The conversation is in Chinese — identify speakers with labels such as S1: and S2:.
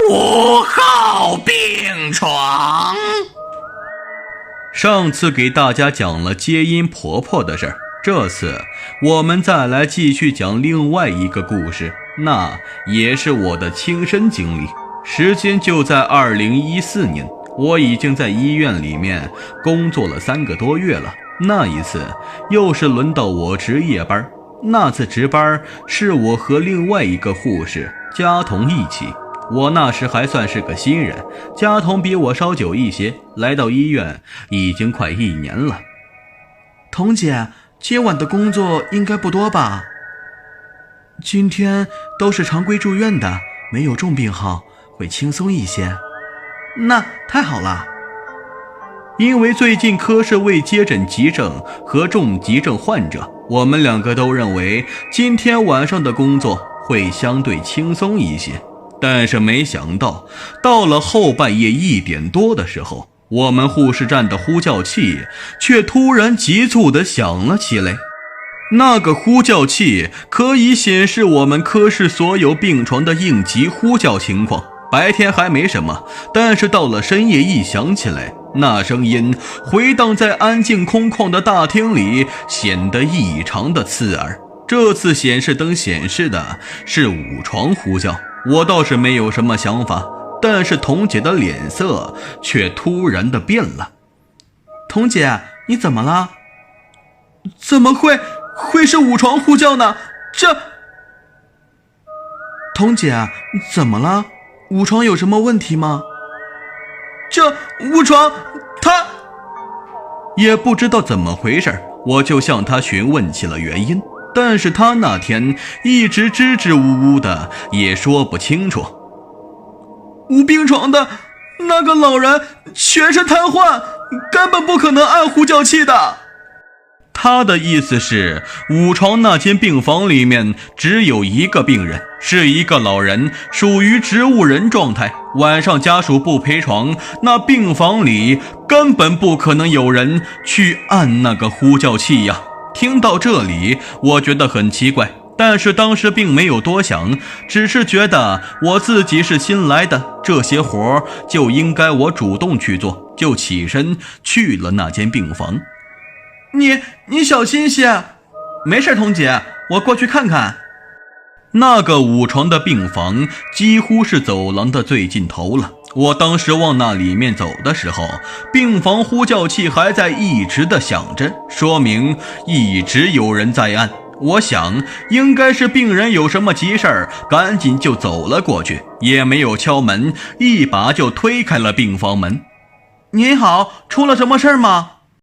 S1: 5号病床。
S2: 上次给大家讲了接阴婆婆的事儿，这次我们再来继续讲另外一个故事，那也是我的亲身经历。时间就在2014年，我已经在医院里面工作了3个多月了。那一次又是轮到我值夜班，那次值班是我和另外一个护士佳彤一起。我那时还算是个新人，佳彤比我稍久一些，来到医院已经快1年了。
S3: 彤姐，今晚的工作应该不多吧？今天都是常规住院的，没有重病号，会轻松一些。那太好了。
S2: 因为最近科室未接诊急症和重急症患者，我们2个都认为今天晚上的工作会相对轻松一些。但是没想到，到了后半夜1点多的时候，我们护士站的呼叫器却突然急促地响了起来。那个呼叫器可以显示我们科室所有病床的应急呼叫情况，白天还没什么，但是到了深夜一响起来，那声音回荡在安静空旷的大厅里，显得异常的刺耳。这次显示灯显示的是5床呼叫，我倒是没有什么想法，但是彤姐的脸色却突然的变了。
S3: 彤姐，你怎么了？
S2: 怎么会是5床呼叫呢？
S3: 彤姐，怎么了？5床有什么问题吗？
S2: 这5床，他也不知道怎么回事，我就向他询问起了原因。但是他那天一直支支吾吾的，也说不清楚。5病床的那个老人全身瘫痪，根本不可能按呼叫器的。他的意思是5床那间病房里面只有1个病人，是一个老人，属于植物人状态。晚上家属不陪床，那病房里根本不可能有人去按那个呼叫器呀。听到这里，我觉得很奇怪，但是当时并没有多想，只是觉得我自己是新来的，这些活就应该我主动去做，就起身去了那间病房。
S3: 你小心些。没事，彤姐，我过去看看。
S2: 那个5床的病房几乎是走廊的最尽头了，我当时往那里面走的时候，病房呼叫器还在一直的响着，说明一直有人在按。我想应该是病人有什么急事儿，赶紧就走了过去，也没有敲门，一把就推开了病房门。
S3: 您好，出了什么事儿吗？